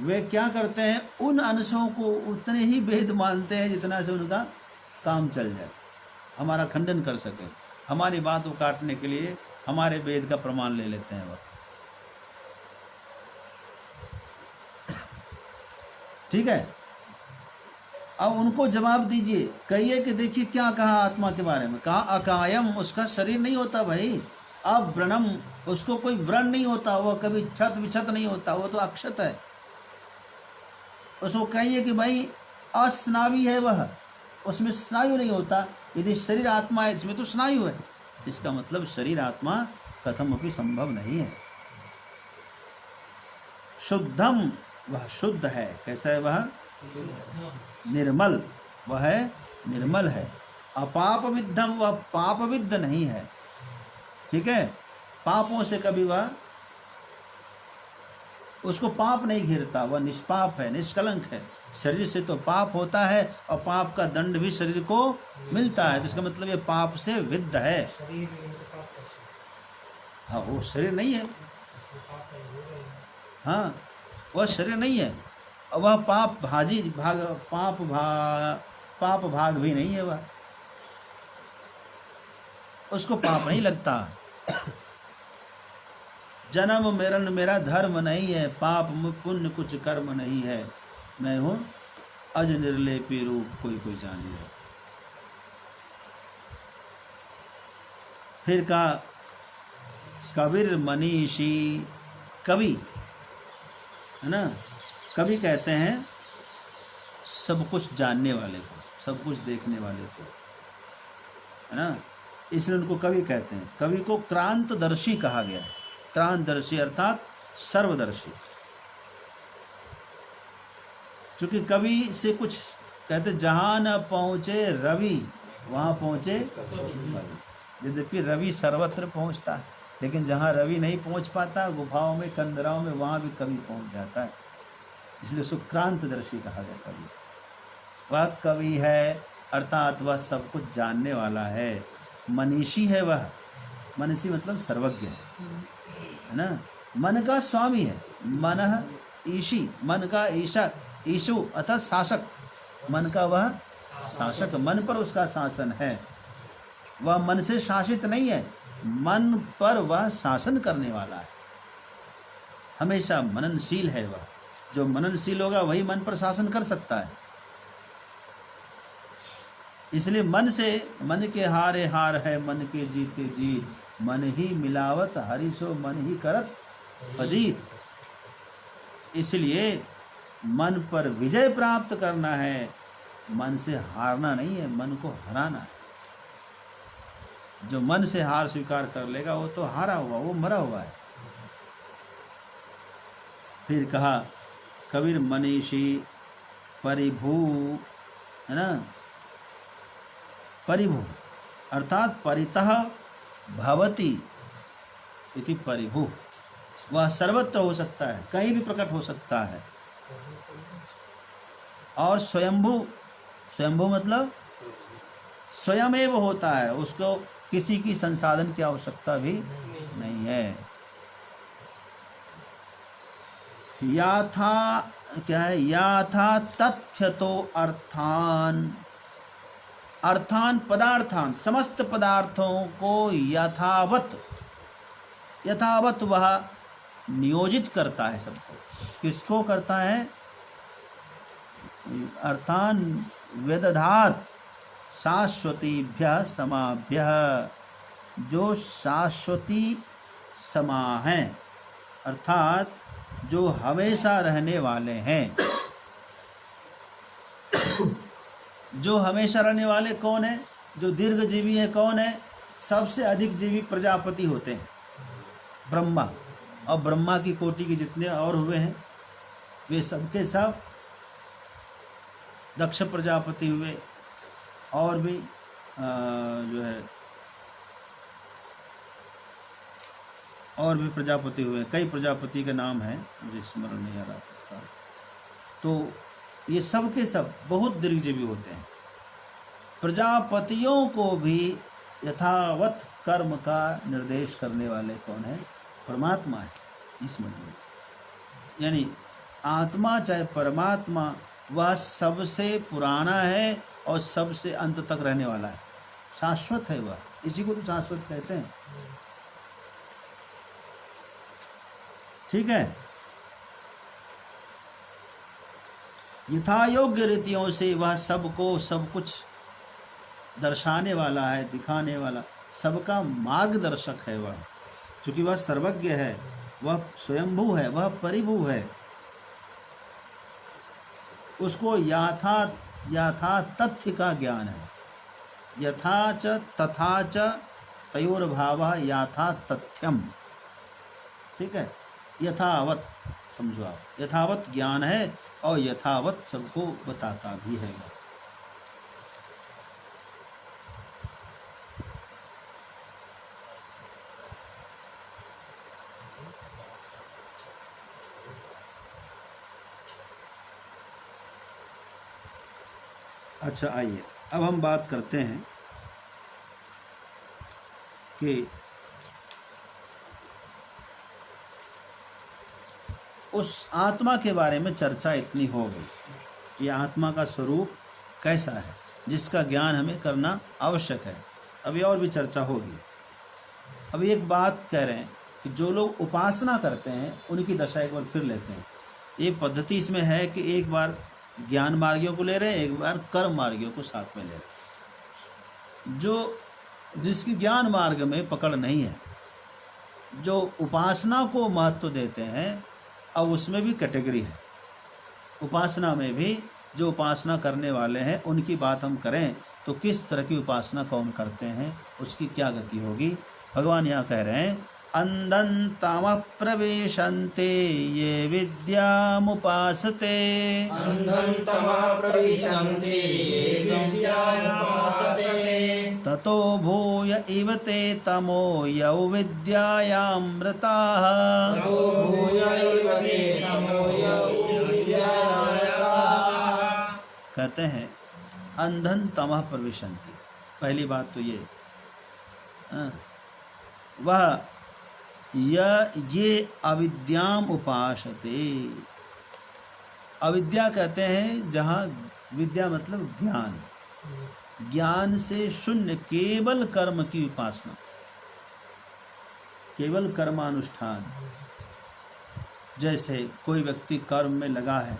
वे क्या करते हैं, उन अंशों को उतने ही वेद मानते हैं जितना से उनका काम चल जाए, हमारा खंडन कर सके, हमारी बात को काटने के लिए हमारे वेद का प्रमाण ले लेते हैं वह। ठीक है, अब उनको जवाब दीजिए, कहिए कि देखिए क्या कहा आत्मा के बारे में, कहा अकायम, उसका शरीर नहीं होता भाई, अब व्रणम, उसको कोई व्रण नहीं होता, वो कभी छत विछत नहीं होता, वो तो अक्षत है। उसको कहिए कि भाई अस्नावी है वह, उसमें स्नायु नहीं होता। यदि शरीर आत्मा है, इसमें तो स्नायु है, इसका मतलब शरीर आत्मा कथमपि संभव नहीं है। शुद्धम, वह शुद्ध है, कैसा है वह, निर्मल, वह है निर्मल है। अपाप विद्धम, वह पाप विद्ध नहीं है। ठीक है, पापों से कभी वह, उसको पाप नहीं घिरता, वह निष्पाप है, निष्कलंक है। शरीर से तो पाप होता है और पाप का दंड भी शरीर को मिलता है, तो इसका मतलब ये पाप से विद्ध है। शरीर नहीं तो पाप कैसे? हाँ, वो शरीर नहीं है, इसलिए पाप नहीं हो गए। हाँ वह शरीर नहीं है, और वह पाप भाग भी नहीं है, वह, उसको पाप नहीं लगता। जन्म मरण मेरा धर्म नहीं है, पाप पुण्य कुछ कर्म नहीं है, मैं हूँ अज निर्लेपी रूप कोई कोई जान लिया। फिर कहा कबीर मनीषी, कवि है ना, कवि कहते हैं सब कुछ जानने वाले को, सब कुछ देखने वाले को, है ना, इसलिए उनको कवि कहते हैं। कवि को क्रांतदर्शी कहा गया है, क्रांतदर्शी अर्थात सर्वदर्शी। क्योंकि कवि से कुछ कहते, जहाँ न पहुँचे रवि वहाँ पहुँचे कवि। यद्यपि रवि सर्वत्र पहुँचता है, लेकिन जहाँ रवि नहीं पहुँच पाता, गुफाओं में, कंदराओं में, वहाँ भी कवि पहुँच जाता है, इसलिए उसको क्रांतदर्शी कहा गया कवि। वह कवि है अर्थात वह सब कुछ जानने वाला है। मनीषी है वह, मनीषी मतलब सर्वज्ञ है ना, मन का स्वामी है, मन ईशी, मन का ईशा, ईशु अर्थात शासक, मन का वह शासक, मन पर उसका शासन है। वह मन से शासित नहीं है, मन पर वह शासन करने वाला है, हमेशा मननशील है वह। जो मननशील होगा वही मन पर शासन कर सकता है। इसलिए मन से, मन के हारे हार है, मन के जीते जीत, मन ही मिलावत हरि सो मन ही करत अजीत। इसलिए मन पर विजय प्राप्त करना है, मन से हारना नहीं है, मन को हराना है। जो मन से हार स्वीकार कर लेगा वो तो हारा हुआ, वो मरा हुआ है। फिर कहा कबीर मनीषी परिभू, है ना, परिभू अर्थात परितः भवति इति परिभू, वह सर्वत्र हो सकता है, कहीं भी प्रकट हो सकता है। और स्वयंभू, स्वयंभू मतलब स्वयं एव होता है, उसको किसी की संसाधन की आवश्यकता भी नहीं है। याथा क्या है, याथा तथ्यतो अर्थान, अर्थान पदार्थान, समस्त पदार्थों को यथावत, यथावत वह नियोजित करता है सबको। किसको करता है, अर्थान वेदधात शाश्वतीभ्य समाभ्य, जो शाश्वती समा हैं अर्थात जो हमेशा रहने वाले हैं। जो हमेशा रहने वाले कौन है? जो दीर्घ जीवी है कौन है? सबसे अधिक जीवी प्रजापति होते हैं, ब्रह्मा। और ब्रह्मा की कोटि के जितने और हुए हैं वे सबके सब दक्ष प्रजापति हुए, और भी जो है और भी प्रजापति हुए। कई प्रजापति के नाम हैं, मुझे स्मरण नहीं आ रहा था। तो ये सब के सब बहुत दीर्घजीवी होते हैं। प्रजापतियों को भी यथावत कर्म का निर्देश करने वाले कौन है? परमात्मा है। इस मतलब यानी आत्मा चाहे परमात्मा, वह सबसे पुराना है और सबसे अंत तक रहने वाला है, शाश्वत है वह। इसी को तो शाश्वत कहते हैं। ठीक है। यथा योग्य रीतियों से वह सबको सब कुछ दर्शाने वाला है, दिखाने वाला, सबका मार्गदर्शक है वह। क्योंकि वह सर्वज्ञ है, वह स्वयंभू है, वह परिभू है। उसको यथा तथ्य का ज्ञान है। यथा च तथा च तयोर्भावः यथा तथ्यम। ठीक है। यथावत समझो आप, यथावत ज्ञान है और यथावत सबको बताता भी है। अच्छा, आइए अब हम बात करते हैं कि उस आत्मा के बारे में चर्चा इतनी हो गई कि आत्मा का स्वरूप कैसा है, जिसका ज्ञान हमें करना आवश्यक है। अभी और भी चर्चा होगी। अभी एक बात कह रहे हैं कि जो लोग उपासना करते हैं उनकी दशा एक बार फिर लेते हैं। ये पद्धति इसमें है कि एक बार ज्ञान मार्गियों को ले रहे हैं, एक बार कर्म मार्गियों को साथ में ले रहे हैं। जिसकी ज्ञान मार्ग में पकड़ नहीं है, जो उपासना को महत्व देते हैं, अब उसमें भी कैटेगरी है। उपासना में भी जो उपासना करने वाले हैं उनकी बात हम करें तो किस तरह की उपासना कौन करते हैं, उसकी क्या गति होगी। भगवान यहाँ कह रहे हैं, अंधंतमः प्रविशन्ते ये विद्यामुपासते, अंधंतमः प्रविशन्ते ये विद्यामुपासते, ततो भूय इव ते तमो यौ विद्यायामृताः, ततो भूय इव ते तमो यौ विद्यायामृताः। कहते हैं अंधंतमः प्रविशन्ति। पहली बात तो ये वह ये अविद्याम उपासते। अविद्या कहते हैं जहाँ विद्या मतलब ज्ञान, ज्ञान से शून्य केवल कर्म की उपासना, केवल कर्मानुष्ठान। जैसे कोई व्यक्ति कर्म में लगा है,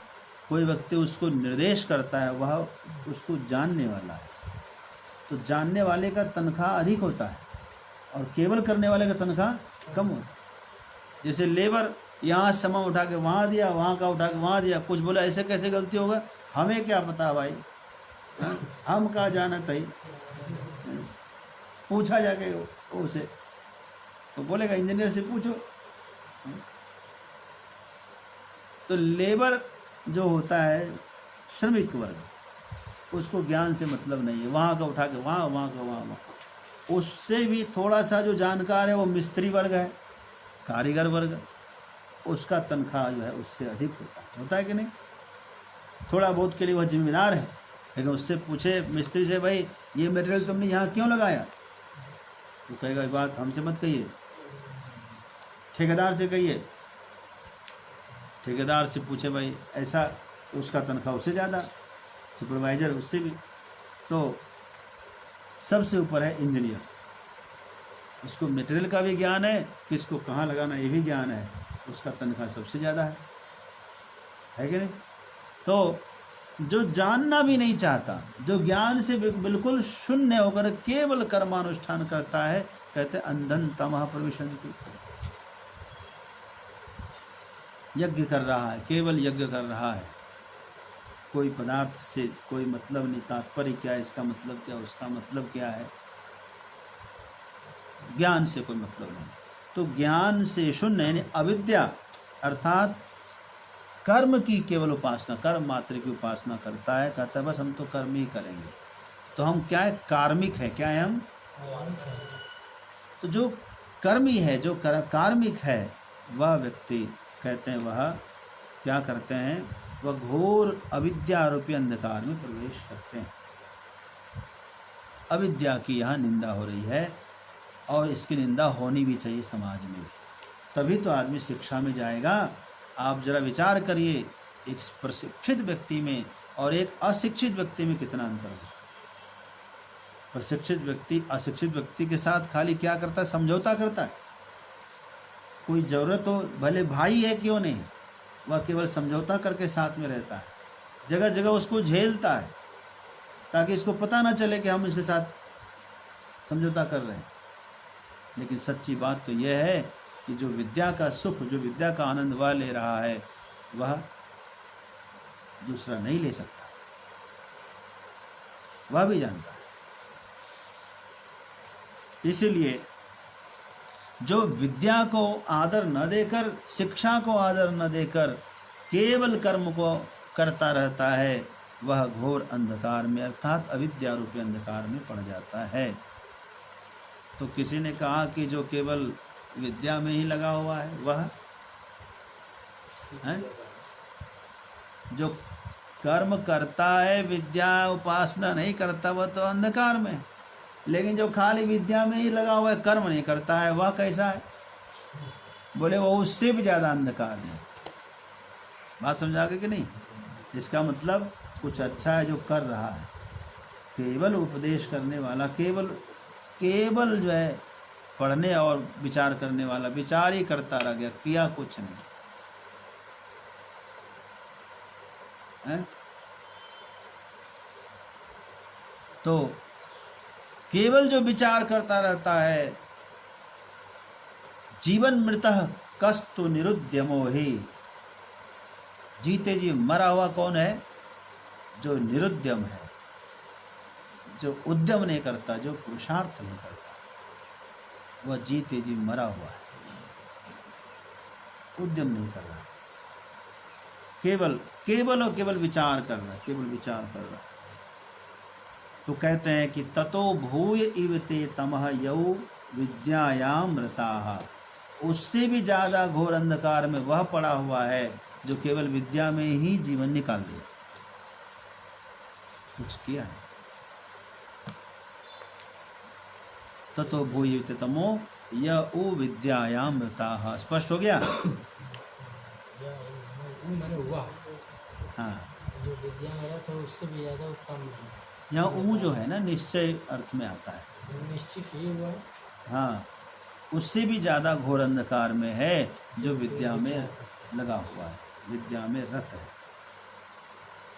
कोई व्यक्ति उसको निर्देश करता है, वह उसको जानने वाला है, तो जानने वाले का तनख्वाह अधिक होता है और केवल करने वाले का तनख्वाह कम होता है। जैसे लेबर यहाँ सामान उठा के वहाँ दिया, वहाँ का उठा के वहाँ दिया, कुछ बोला ऐसे कैसे गलती होगा, हमें क्या पता भाई, हम कहाँ जाना तई। पूछा जाके उसे तो बोलेगा इंजीनियर से पूछो। तो लेबर जो होता है श्रमिक वर्ग, उसको ज्ञान से मतलब नहीं है, वहाँ का उठा के वहाँ, वहाँ का वहाँ। उससे भी थोड़ा सा जो जानकार है वो मिस्त्री वर्ग है, कारीगर वर्ग, उसका तनख्वाह जो है उससे अधिक होता है कि नहीं। थोड़ा बहुत के लिए वह जिम्मेदार है, लेकिन उससे पूछे मिस्त्री से, भाई ये मटेरियल तुमने यहाँ क्यों लगाया, तो कहेगा बात हमसे मत कहिए, ठेकेदार से कहिए। ठेकेदार से पूछे भाई ऐसा, उसका तनख्वाह उससे ज़्यादा, सुपरवाइजर उससे भी। तो सबसे ऊपर है इंजीनियर, उसको मटेरियल का भी ज्ञान है, किसको कहाँ लगाना ये भी ज्ञान है, उसका तनख्वाह सबसे ज़्यादा है कि नहीं। तो जो जानना भी नहीं चाहता, जो ज्ञान से बिल्कुल शून्य होकर केवल कर्मानुष्ठान करता है, कहते अंधन तमः प्रविशन्ति। यज्ञ कर रहा है, केवल यज्ञ कर रहा है, कोई पदार्थ से कोई मतलब नहीं, तात्पर्य क्या है, इसका मतलब क्या, उसका मतलब क्या है, ज्ञान से कोई मतलब नहीं। तो ज्ञान से शून्य यानी अविद्या अर्थात कर्म की केवल उपासना, कर्म मात्र की उपासना करता है, कहता है बस हम तो कर्म ही करेंगे। तो हम क्या है, कार्मिक है, क्या है हम? तो जो कर्मी है, जो कार्मिक है, वह व्यक्ति कहते हैं वह क्या करते हैं, वह घोर अविद्या रूपी अंधकार में प्रवेश करते हैं। अविद्या की यहाँ निंदा हो रही है और इसकी निंदा होनी भी चाहिए समाज में, तभी तो आदमी शिक्षा में जाएगा। आप जरा विचार करिए, एक प्रशिक्षित व्यक्ति में और एक अशिक्षित व्यक्ति में कितना अंतर है। प्रशिक्षित व्यक्ति अशिक्षित व्यक्ति के साथ खाली क्या करता है, समझौता करता है। कोई ज़रूरत हो, भले भाई है क्यों नहीं, वह केवल समझौता करके साथ में रहता है, जगह जगह उसको झेलता है ताकि इसको पता ना चले कि हम इसके साथ समझौता कर रहे हैं। लेकिन सच्ची बात तो यह है कि जो विद्या का सुख, जो विद्या का आनंद वह ले रहा है, वह दूसरा नहीं ले सकता, वह भी जानता है। इसीलिए जो विद्या को आदर न देकर, शिक्षा को आदर न देकर केवल कर्म को करता रहता है, वह घोर अंधकार में अर्थात अविद्या रूपी अंधकार में पड़ जाता है। तो किसी ने कहा कि जो केवल विद्या में ही लगा हुआ है वह है, जो कर्म करता है, विद्या उपासना नहीं करता, वह तो अंधकार में। लेकिन जो खाली विद्या में ही लगा हुआ है, कर्म नहीं करता है, वह कैसा है? बोले वो उससे भी ज़्यादा अंधकार में। बात समझा गए कि नहीं? इसका मतलब कुछ अच्छा है जो कर रहा है, केवल उपदेश करने वाला, केवल जो है पढ़ने और विचार करने वाला, विचार ही करता रह गया, किया कुछ नहीं है? तो केवल जो विचार करता रहता है, जीवन मृतः कस्तु निरुद्य मोहि, जीते जी मरा हुआ कौन है? जो निरुद्यम है, जो उद्यम नहीं करता, जो पुरुषार्थ नहीं करता, वह जीते जी मरा हुआ है, उद्यम नहीं कर रहा, केवल और केवल विचार कर रहा है, केवल विचार कर रहा है। तो कहते हैं कि ततो भूय इव ते तमः यौ विद्यायाम रताः, उससे भी ज़्यादा घोर अंधकार में वह पड़ा हुआ है जो केवल विद्या में ही जीवन निकाल दिया, कुछ किया है। ततो भूय इव ते तमो यौ विद्यायाम रताः, स्पष्ट हो गया? मैंने हुआ हाँ, जो विद्या में था उससे भी ज़्यादा उत्तम है। यहाँ ऊ जो है ना निश्चय अर्थ में आता है, निश्चित ही हुआ। हाँ, उससे भी ज़्यादा घोर अंधकार में है जो विद्या में लगा हुआ है, विद्या में रत है।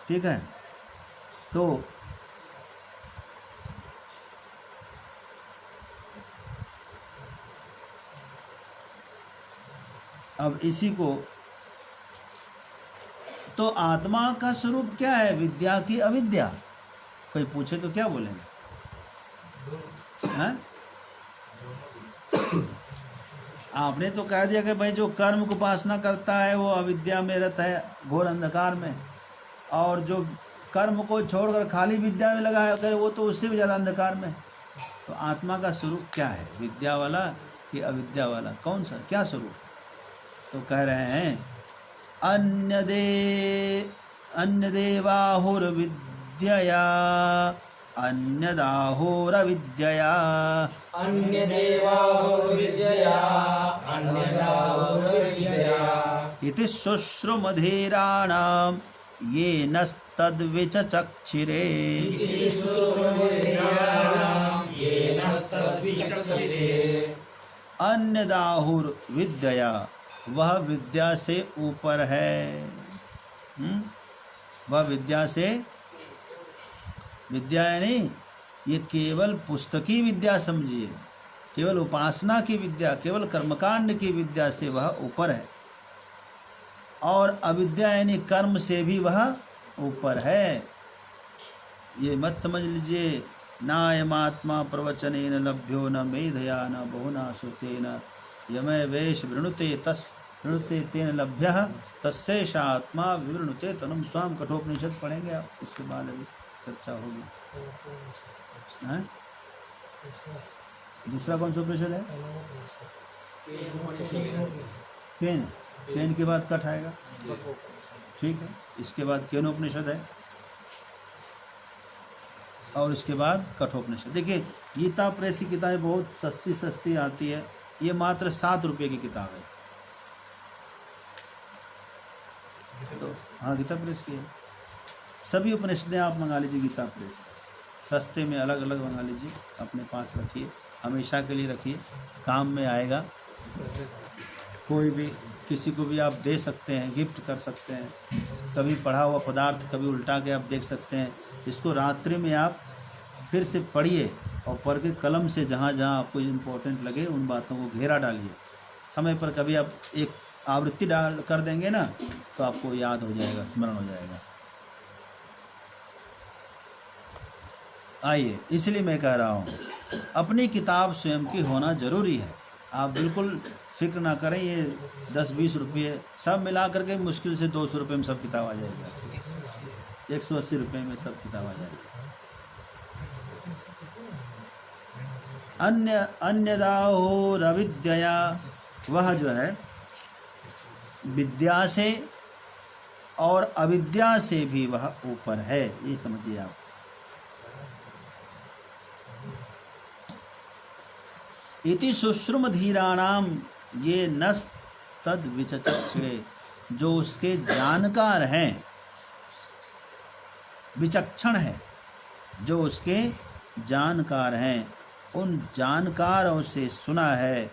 ठीक है? तो अब इसी को, तो आत्मा का स्वरूप क्या है? विद्या की अविद्या। कोई पूछे तो क्या बोलेंगे? हैं? आपने तो कह दिया कि भाई जो कर्म को उपासना करता है वो अविद्या में रहता है, घोर अंधकार में, और जो कर्म को छोड़कर खाली विद्या में लगा है वो तो उससे भी ज़्यादा अंधकार में। तो आत्मा का स्वरूप क्या है? विद्या वाला कि अविद्या वाला? कौन सा, क्या स्वरूप? तो कह रहे हैं अन्यदेवाहुर्विद्यया अन्यदाहुरविद्यया अन्यदेवाहुर्विद्यया अन्यदाहुरविद्यया इति शुश्रुमधीराणां येनस्तद्विचचक्षिरे। अन्यदाहुर्विद्यया, वह विद्या से ऊपर है। वह विद्या से, विद्या यानी ये केवल पुस्तकी विद्या समझिए, केवल उपासना की विद्या, केवल कर्मकांड की विद्या से वह ऊपर है। और अविद्या यानी कर्म से भी वह ऊपर है। ये मत समझ लीजिए, नायमात्मा प्रवचनेन लभ्यो न मेधया न बहुना श्रुतेन यमय वेश वृणुते तस् वृणुते तेन लभ्यः तस्यैषात्मा विवृणुते तनुम स्वाम। कठोपनिषद पढ़ेंगे आप, इसके बाद अभी चर्चा होगी। हैं? दूसरा कौन सा उपनिषद है? केन। केन के बाद कठ आएगा, ठीक है। इसके बाद केनोपनिषद है और इसके बाद कठोपनिषद। देखिए गीता प्रेस की किताबें बहुत सस्ती सस्ती आती है, ये मात्र 7 रुपये की किताब है। तो हाँ, गीता प्रेस की है। सभी उपनिषदें आप मंगा लीजिए गीता प्रेस, सस्ते में अलग अलग मंगा लीजिए, अपने पास रखिए, हमेशा के लिए रखिए, काम में आएगा। कोई भी किसी को भी आप दे सकते हैं, गिफ्ट कर सकते हैं। कभी पढ़ा हुआ पदार्थ कभी उल्टा के आप देख सकते हैं। इसको रात्रि में आप फिर से पढ़िए और पढ़ के कलम से जहाँ जहाँ आपको इम्पोर्टेंट लगे उन बातों को घेरा डालिए। समय पर कभी आप एक आवृत्ति डाल कर देंगे ना, तो आपको याद हो जाएगा, स्मरण हो जाएगा। आइए, इसलिए मैं कह रहा हूँ अपनी किताब स्वयं की होना जरूरी है। आप बिल्कुल फिक्र ना करें, ये 10-20 रुपये सब मिला करके मुश्किल से 200 रुपये में सब किताब आ जाएगा, 180 रुपये में सब किताब आ जाएगा। अन्यदाहोरविद्या, वह जो है विद्या से और अविद्या से भी वह ऊपर है, ये समझिए आप। इति शुश्रुम धीराणाम ये नस तद विचक्षणे, जो उसके जानकार हैं, विचक्षण है, जो उसके जानकार हैं, उन जानकारों से सुना है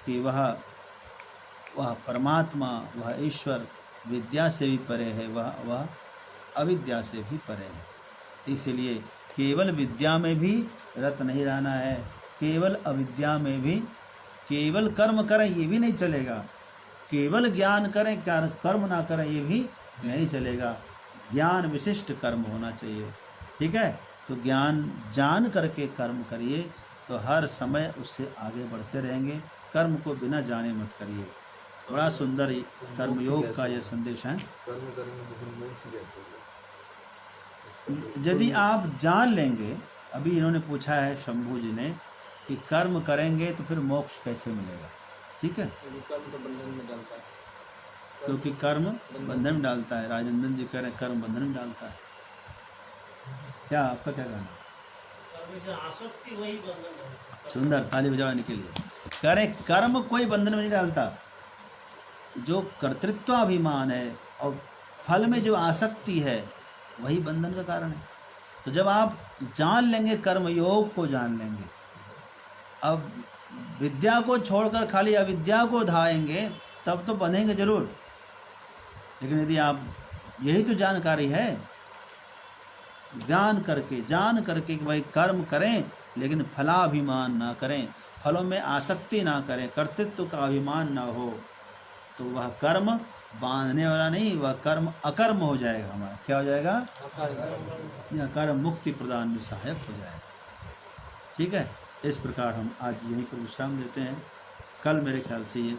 कि वह परमात्मा, वह ईश्वर विद्या से भी परे है, वह अविद्या से भी परे है। इसलिए केवल विद्या में भी रत नहीं रहना है, केवल अविद्या में भी। केवल कर्म करें ये भी नहीं चलेगा, केवल ज्ञान करें कर्म ना करें ये भी नहीं चलेगा। ज्ञान विशिष्ट कर्म होना चाहिए, ठीक है। तो ज्ञान जान करके कर्म करिए तो हर समय उससे आगे बढ़ते रहेंगे। कर्म को बिना जाने मत करिए। बड़ा सुंदर कर्मयोग का यह संदेश है। यदि आप जान लेंगे, अभी इन्होंने पूछा है शंभू जी ने कि कर्म करेंगे तो फिर मोक्ष कैसे मिलेगा, ठीक है, कर्म तो बंधन में डालता है, क्योंकि कर्म बंधन में डालता है। राजनंदन जी कह रहे हैं कर्म बंधन में डालता है। क्या आपका क्या कहना? आसक्ति वही बंधन। सुंदर, ताली बजाने के लिए। कह रहे कर्म कोई बंधन में नहीं डालता, जो कर्तृत्वाभिमान है और फल में जो आसक्ति है वही बंधन का कारण है। तो जब आप जान लेंगे, कर्म योग को जान लेंगे, अब विद्या को छोड़कर खाली अविद्या को धाएंगे तब तो बंधेंगे जरूर। लेकिन यदि आप, यही तो जानकारी है, जान करके कि भाई कर्म करें लेकिन फलाभिमान ना करें, फलों में आसक्ति ना करें, कर्तृत्व का अभिमान ना हो, तो वह कर्म बांधने वाला नहीं, वह कर्म अकर्म हो जाएगा हमारा। क्या हो जाएगा? यह कर्म मुक्ति प्रदान में सहायक हो जाएगा, ठीक है। इस प्रकार हम आज यहीं पर विश्राम देते हैं। कल मेरे ख्याल से ये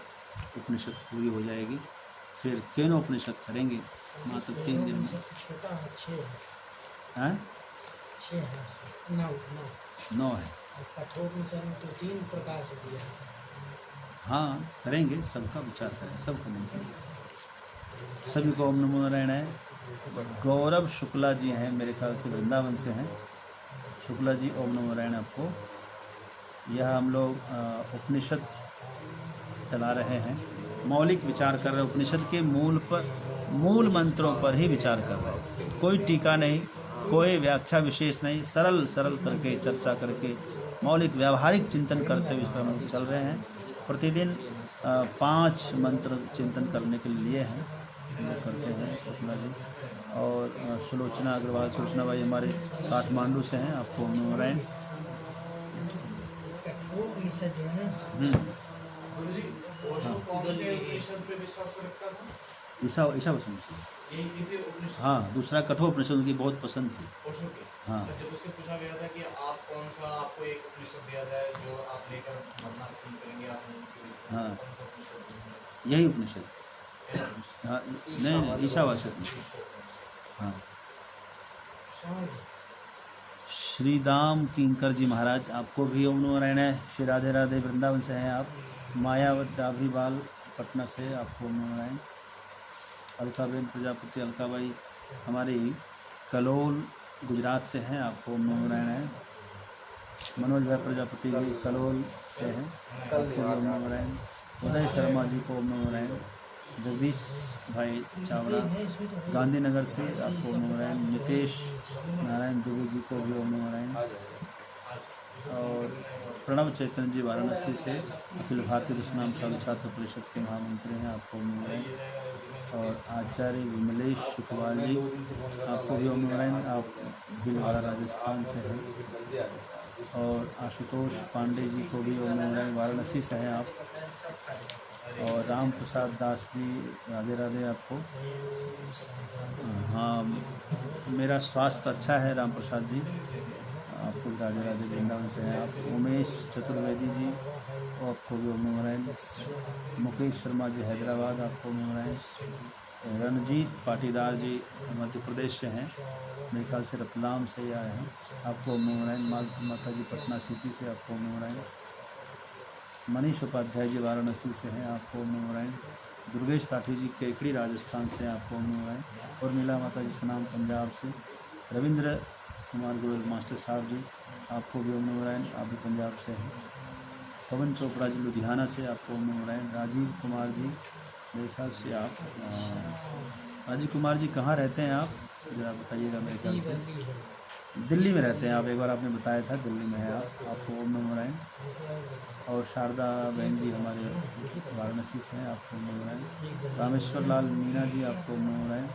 उपनिषद पूरी हो जाएगी, फिर केनोपनिषद करेंगे मात्र 3 दिन में। छोटा है, 6 हैं? 6 है, 9 है। कठोपनिषद में तो 3 प्रकार से दिया है। हाँ, करेंगे, सबका विचार करें, सब करेंगे। सभी को ओम नमो नारायण है। गौरव शुक्ला जी हैं, मेरे ख्याल से वृंदावन से हैं। शुक्ला जी, ओम नमो नारायण आपको। यह हम लोग उपनिषद चला रहे हैं, मौलिक विचार कर रहे हैं, उपनिषद के मूल मंत्रों पर ही विचार कर रहे हैं। कोई टीका नहीं, कोई व्याख्या विशेष नहीं, सरल करके चर्चा करके मौलिक व्यावहारिक चिंतन करते हुए इस पर हम लोग चल रहे हैं। प्रतिदिन 5 मंत्र चिंतन करने के लिए हैं। लोग करते हैं शुक्ला जी। और सुलोचना अग्रवाल, सुलोचना भाई हमारे काठमांडू से हैं, आपको ओम नमो नारायण। कठोपनिषद जो है ना, ओशो कौन से उपनिषद पे विश्वास रखता था? ईशा वचन। यही किसी उपनिषद? हाँ, दूसरा कठोपनिषद उनकी बहुत पसंद थी। ओशो की? हाँ। तो जब उससे पूछा गया था कि आप कौन सा, आपको एक उपनिषद दिया जाए जो आप लेकर मरना पसंद करेंगे आसमान के, हाँ। कौन सा उपनिषद? यही उपनिषद। हाँ, नहीं, ईशावास्यपनिषद। हाँ। समझ। श्री दाम किंकर जी महाराज, आपको भी ओम नमो नारायण है। श्री राधे राधे, वृंदावन से हैं आप। मायावत डाभीवाल पटना से, आपको ओम नमो नारायण। अलकाबेन प्रजापति, अलकाबाई हमारी कलोल गुजरात से हैं, आपको ओम नमो नारायण है। मनोज भाई प्रजापति जी कलोल से हैं, आपको भी ओम नमो नारायण। उदय शर्मा जी को ओम नमो नारायण। जगदीश भाई चावड़ा गांधीनगर से, आपको ओम नमो नारायण। नितेश नारायण दुबे जी को भी ओम नमो नारायण। और प्रणव चैतन्य जी वाराणसी से, अखिल भारतीय कृष्णाम साधु छात्र परिषद के महामंत्री हैं, आपको ओम नमो नारायण। और आचार्य विमलेश सुखवाल जी, आपको भी ओम नमो नारायण। आप भीलवाड़ा राजस्थान से हैं। और आशुतोष पांडे जी को भी ओम नमो नारायण, वाराणसी से हैं आप। और राम प्रसाद दास जी, राधे राधे आपको। हाँ, मेरा स्वास्थ्य अच्छा है राम प्रसाद जी, आपको राधे राधे, वृंदावन से हैं आप। उमेश चतुर्वेदी जी, और आपको भी ओम नमो नारायण। मुकेश शर्मा जी हैदराबाद, आपको ओम नमो नारायण। रणजीत पाटीदार जी मध्य प्रदेश से हैं, मेरे ख्याल से रतलाम से ही आए हैं, आपको ओम नमो नारायण। मालती माता जी पटना सिटी से, आपको ओम नमो नारायण। मनीष उपाध्याय जी वाराणसी से हैं, आपको ओम नमो नारायण। दुर्गेश राठी जी केकड़ी राजस्थान से, आपको ओम नमो नारायण। और मीला माता जी सुनाम पंजाब से। रविंद्र कुमार गोयल मास्टर साहब जी, आपको भी ओम नमो नारायण, आप भी पंजाब से हैं। पवन चोपड़ा जी लुधियाना से, आपको ओम नमो नारायण। राजीव कुमार जी, मेरे ख्याल से आप राजीव कुमार जी कहाँ रहते हैं आप, जरा बताइएगा। मेरे ख्याल से दिल्ली में रहते हैं आप, एक बार आपने बताया था दिल्ली में है आप, आपको ओम नमो नारायण। और शारदा बहन जी हमारे वाराणसी से हैं, आपको ओम नमो नारायण। रामेश्वर लाल मीना जी, आपको ओम नमो नारायण।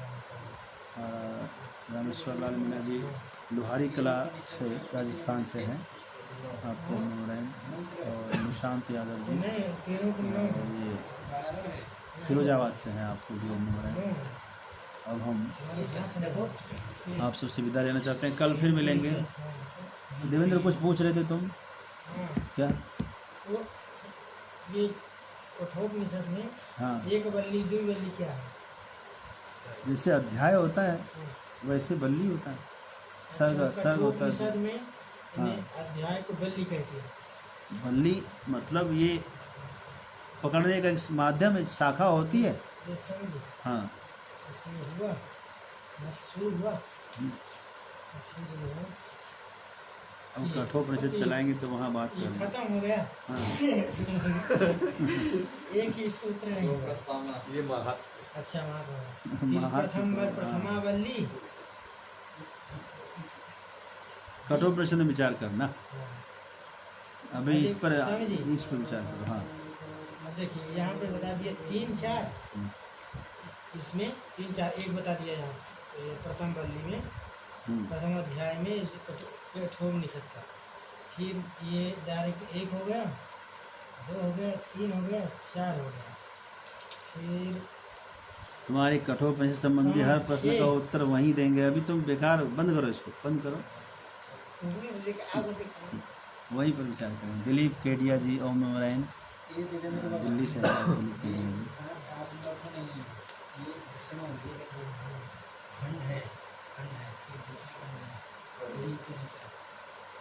रामेश्वर लाल मीना जी लोहारी कला से राजस्थान से हैं, आपको ओम नमो नारायण। और निशांत यादव जी ये फिरोजाबाद से हैं, आपको भी ओम नमो नारायण। अब हम आप सबसे विदा लेना चाहते हैं, कल फिर मिलेंगे। देवेंद्र कुछ पूछ रहे थे तुम, क्या? वो ये कठोपनिषद में हाँ, एक बल्ली दो बल्ली क्या है? जैसे अध्याय होता है वैसे बल्ली होता है, सर्ग होता है। कठोपनिषद में हाँ। इन्हें अध्याय को बल्ली कहती है। बल्ली मतलब ये पकड़ने का एक माध्यम है, शाखा होती है। ये समझे? हाँ, इसमें हुआ न शुरू हुआ, फिर जो है अब कठोपनिषद चलाएंगे तो वहाँ बात ये करेंगे। खत्म हो गया। हाँ। एक ही सूत्र नहीं होगा। प्रस्तावना ये महा अच्छा फिर महात्म प्रथमा बल्ली। कठोपनिषद में विचार करना, अभी इस पर समझिए। विचार करो। हाँ, अब देखिए यहाँ पे बता दिया 3 4, इसमें 3 4 एक बता दिया यहाँ ये प्रथम बल्ली में, प्रथम अध्याय में इसे कठोपनिषद का। फिर ये डायरेक्ट 1 हो गया, 2 हो गया, 3 हो गया, 4 हो गया। फिर तुम्हारे कठोपनिषद संबंधी हर प्रश्न का उत्तर वहीं देंगे। अभी तुम बेकार बंद करो, इसको बंद करो, वहीं पर विचार करें। दिलीप केडिया जी, ओम नमो नारायण, दिल्ली से हैं दिलीप केडिया जी।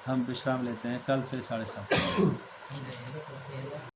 हम विश्राम लेते हैं, कल फिर 7:30।